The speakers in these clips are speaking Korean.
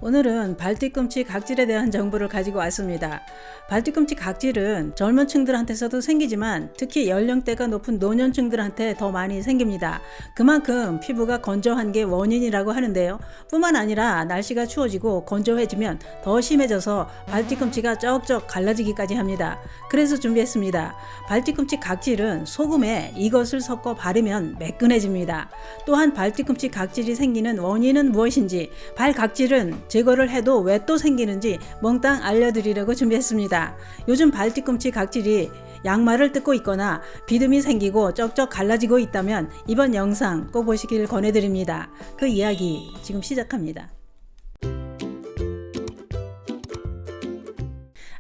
오늘은 발뒤꿈치 각질에 대한 정보를 가지고 왔습니다. 발뒤꿈치 각질은 젊은 층들한테서도 생기지만 특히 연령대가 높은 노년층들한테 더 많이 생깁니다. 그만큼 피부가 건조한 게 원인이라고 하는데요. 뿐만 아니라 날씨가 추워지고 건조해지면 더 심해져서 발뒤꿈치가 쩍쩍 갈라지기까지 합니다. 그래서 준비했습니다. 발뒤꿈치 각질은 소금에 이것을 섞어 바르면 매끈해집니다. 또한 발뒤꿈치 각질이 생기는 원인은 무엇인지, 발 각질은 제거를 해도 왜 또 생기는지 몽땅 알려드리려고 준비했습니다. 요즘 발뒤꿈치 각질이 양말을 뜯고 있거나 비듬이 생기고 쩍쩍 갈라지고 있다면 이번 영상 꼭 보시길 권해드립니다. 그 이야기 지금 시작합니다.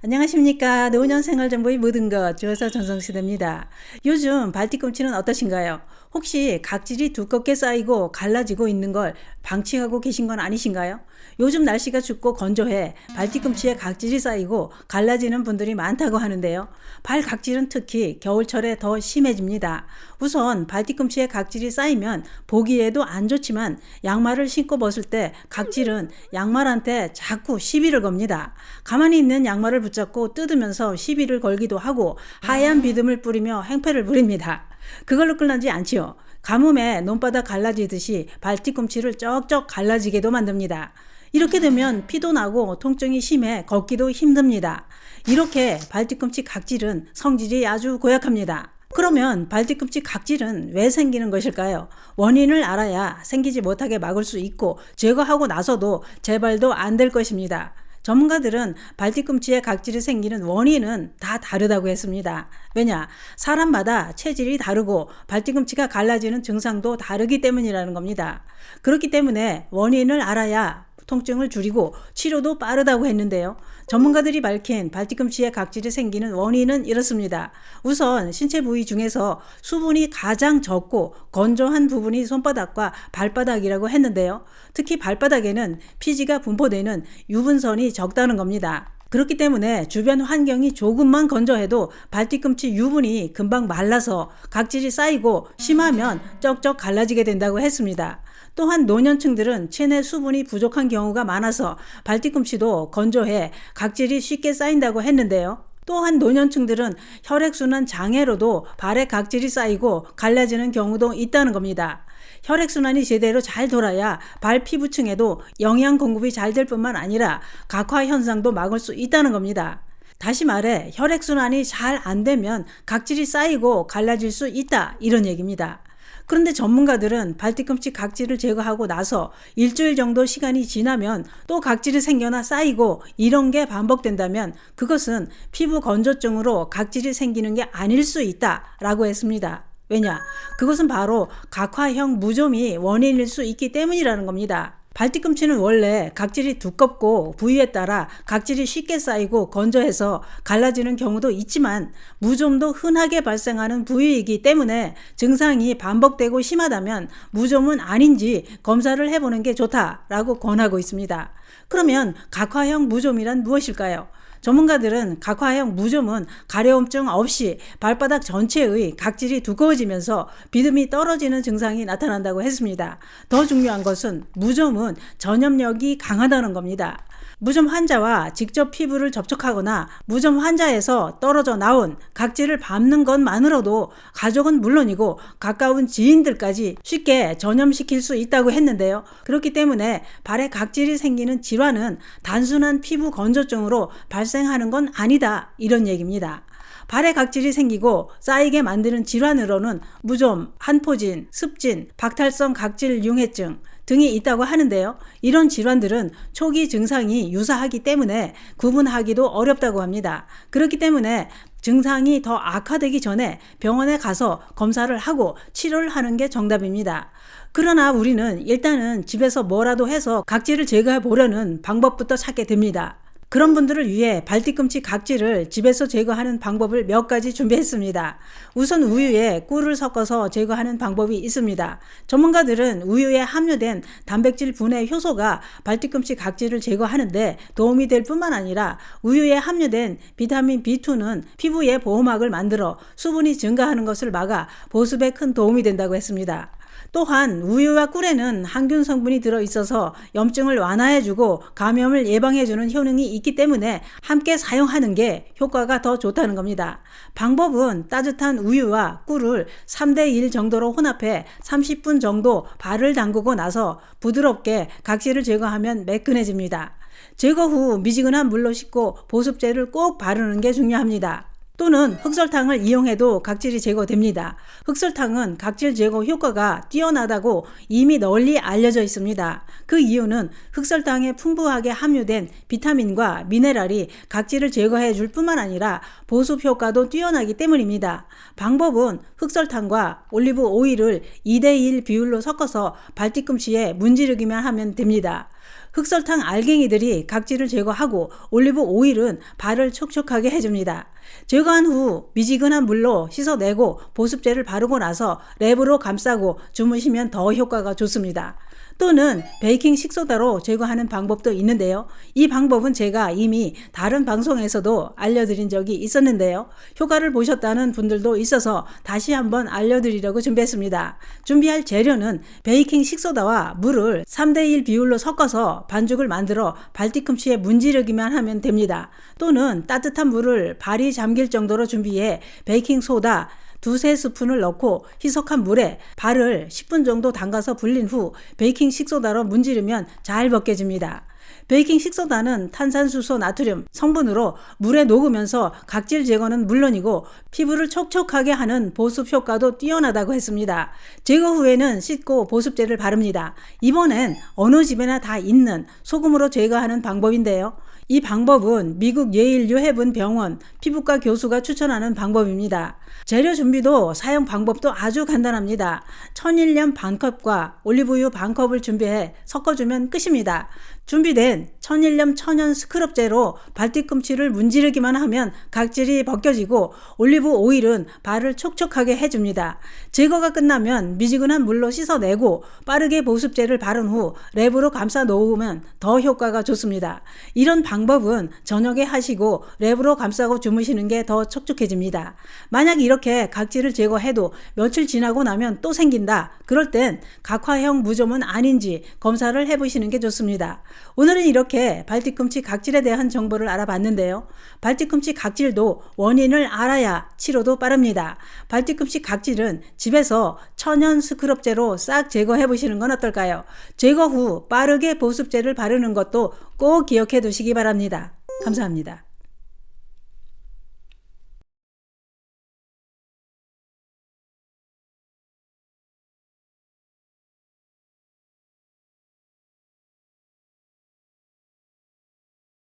안녕하십니까. 노년생활정보의 모든 것 주어서 전성시대입니다. 요즘 발뒤꿈치는 어떠신가요? 혹시 각질이 두껍게 쌓이고 갈라지고 있는 걸 방치하고 계신 건 아니신가요? 요즘 날씨가 춥고 건조해 발뒤꿈치에 각질이 쌓이고 갈라지는 분들이 많다고 하는데요. 발 각질은 특히 겨울철에 더 심해집니다. 우선 발뒤꿈치에 각질이 쌓이면 보기에도 안 좋지만 양말을 신고 벗을 때 각질은 양말한테 자꾸 시비를 겁니다. 가만히 있는 양말을 붙잡고 뜯으면서 시비를 걸기도 하고 하얀 비듬을 뿌리며 행패를 부립니다. 그걸로 끝나지 않지요. 가뭄에 논바닥 갈라지듯이 발뒤꿈치를 쩍쩍 갈라지게도 만듭니다. 이렇게 되면 피도 나고 통증이 심해 걷기도 힘듭니다. 이렇게 발뒤꿈치 각질은 성질이 아주 고약합니다. 그러면 발뒤꿈치 각질은 왜 생기는 것일까요? 원인을 알아야 생기지 못하게 막을 수 있고 제거하고 나서도 재발도 안 될 것입니다. 전문가들은 발뒤꿈치에 각질이 생기는 원인은 다 다르다고 했습니다. 왜냐? 사람마다 체질이 다르고 발뒤꿈치가 갈라지는 증상도 다르기 때문이라는 겁니다. 그렇기 때문에 원인을 알아야 통증을 줄이고 치료도 빠르다고 했는데요. 전문가들이 밝힌 발뒤꿈치에 각질이 생기는 원인은 이렇습니다. 우선 신체 부위 중에서 수분이 가장 적고 건조한 부분이 손바닥과 발바닥이라고 했는데요. 특히 발바닥에는 피지가 분포되는 유분선이 적다는 겁니다. 그렇기 때문에 주변 환경이 조금만 건조해도 발뒤꿈치 유분이 금방 말라서 각질이 쌓이고 심하면 쩍쩍 갈라지게 된다고 했습니다. 또한 노년층들은 체내 수분이 부족한 경우가 많아서 발뒤꿈치도 건조해 각질이 쉽게 쌓인다고 했는데요. 또한 노년층들은 혈액순환 장애로도 발에 각질이 쌓이고 갈라지는 경우도 있다는 겁니다. 혈액순환이 제대로 잘 돌아야 발 피부층에도 영양 공급이 잘 될 뿐만 아니라 각화 현상도 막을 수 있다는 겁니다. 다시 말해 혈액순환이 잘 안 되면 각질이 쌓이고 갈라질 수 있다, 이런 얘기입니다. 그런데 전문가들은 발뒤꿈치 각질을 제거하고 나서 일주일 정도 시간이 지나면 또 각질이 생겨나 쌓이고 이런 게 반복된다면 그것은 피부 건조증으로 각질이 생기는 게 아닐 수 있다라고 했습니다. 왜냐? 그것은 바로 각화형 무좀이 원인일 수 있기 때문이라는 겁니다. 발뒤꿈치는 원래 각질이 두껍고 부위에 따라 각질이 쉽게 쌓이고 건조해서 갈라지는 경우도 있지만 무좀도 흔하게 발생하는 부위이기 때문에 증상이 반복되고 심하다면 무좀은 아닌지 검사를 해보는 게 좋다라고 권하고 있습니다. 그러면 각화형 무좀이란 무엇일까요? 전문가들은 각화형 무좀은 가려움증 없이 발바닥 전체의 각질이 두꺼워지면서 비듬이 떨어지는 증상이 나타난다고 했습니다. 더 중요한 것은 무좀은 전염력이 강하다는 겁니다. 무좀 환자와 직접 피부를 접촉하거나 무좀 환자에서 떨어져 나온 각질을 밟는 것만으로도 가족은 물론이고 가까운 지인들까지 쉽게 전염시킬 수 있다고 했는데요. 그렇기 때문에 발에 각질이 생기는 질환은 단순한 피부 건조증으로 발생하는 건 아니다, 이런 얘기입니다. 발에 각질이 생기고 쌓이게 만드는 질환으로는 무좀, 한포진, 습진, 박탈성 각질 융해증 등이 있다고 하는데요. 이런 질환들은 초기 증상이 유사하기 때문에 구분하기도 어렵다고 합니다. 그렇기 때문에 증상이 더 악화되기 전에 병원에 가서 검사를 하고 치료를 하는 게 정답입니다. 그러나 우리는 일단은 집에서 뭐라도 해서 각질을 제거해 보려는 방법부터 찾게 됩니다. 그런 분들을 위해 발뒤꿈치 각질을 집에서 제거하는 방법을 몇 가지 준비했습니다. 우선 우유에 꿀을 섞어서 제거하는 방법이 있습니다. 전문가들은 우유에 함유된 단백질 분해 효소가 발뒤꿈치 각질을 제거하는데 도움이 될 뿐만 아니라 우유에 함유된 비타민 B2는 피부의 보호막을 만들어 수분이 증가하는 것을 막아 보습에 큰 도움이 된다고 했습니다. 또한 우유와 꿀에는 항균 성분이 들어있어서 염증을 완화해주고 감염을 예방해주는 효능이 있기 때문에 함께 사용하는 게 효과가 더 좋다는 겁니다. 방법은 따뜻한 우유와 꿀을 3대1 정도로 혼합해 30분 정도 발을 담그고 나서 부드럽게 각질을 제거하면 매끈해집니다. 제거 후 미지근한 물로 씻고 보습제를 꼭 바르는 게 중요합니다. 또는 흑설탕을 이용해도 각질이 제거됩니다. 흑설탕은 각질 제거 효과가 뛰어나다고 이미 널리 알려져 있습니다. 그 이유는 흑설탕에 풍부하게 함유된 비타민과 미네랄이 각질을 제거해 줄 뿐만 아니라 보습 효과도 뛰어나기 때문입니다. 방법은 흑설탕과 올리브 오일을 2대1 비율로 섞어서 발뒤꿈치에 문지르기만 하면 됩니다. 흑설탕 알갱이들이 각질을 제거하고 올리브 오일은 발을 촉촉하게 해줍니다. 제거한 후 미지근한 물로 씻어내고 보습제를 바르고 나서 랩으로 감싸고 주무시면 더 효과가 좋습니다. 또는 베이킹 식소다로 제거하는 방법도 있는데요. 이 방법은 제가 이미 다른 방송에서도 알려드린 적이 있었는데요. 효과를 보셨다는 분들도 있어서 다시 한번 알려드리려고 준비했습니다. 준비할 재료는 베이킹 식소다와 물을 3대1 비율로 섞어서 반죽을 만들어 발뒤꿈치에 문지르기만 하면 됩니다. 또는 따뜻한 물을 발이 잠길 정도로 준비해 베이킹 소다 2-3스푼을 넣고 희석한 물에 발을 10분 정도 담가서 불린 후 베이킹 식소다로 문지르면 잘 벗겨집니다. 베이킹 식소다는 탄산수소 나트륨 성분으로 물에 녹으면서 각질 제거는 물론이고 피부를 촉촉하게 하는 보습 효과도 뛰어나다고 했습니다. 제거 후에는 씻고 보습제를 바릅니다. 이번엔 어느 집에나 다 있는 소금으로 제거하는 방법인데요. 이 방법은 미국 예일 뉴헤븐 병원 피부과 교수가 추천하는 방법입니다. 재료 준비도 사용 방법도 아주 간단합니다. 천일염 반컵과 올리브유 반컵을 준비해 섞어주면 끝입니다. 준비된 천일염 천연 스크럽제로 발뒤꿈치를 문지르기만 하면 각질이 벗겨지고 올리브 오일은 발을 촉촉하게 해줍니다. 제거가 끝나면 미지근한 물로 씻어내고 빠르게 보습제를 바른 후 랩으로 감싸 놓으면 더 효과가 좋습니다. 이런 방법은 저녁에 하시고 랩으로 감싸고 주무시는 게 더 촉촉해집니다. 만약 이렇게 각질을 제거해도 며칠 지나고 나면 또 생긴다. 그럴 땐 각화형 무좀은 아닌지 검사를 해보시는 게 좋습니다. 오늘은 이렇게 발뒤꿈치 각질에 대한 정보를 알아봤는데요. 발뒤꿈치 각질도 원인을 알아야 치료도 빠릅니다. 발뒤꿈치 각질은 집에서 천연 스크럽제로 싹 제거해 보시는 건 어떨까요? 제거 후 빠르게 보습제를 바르는 것도 꼭 기억해 두시기 바랍니다. 감사합니다.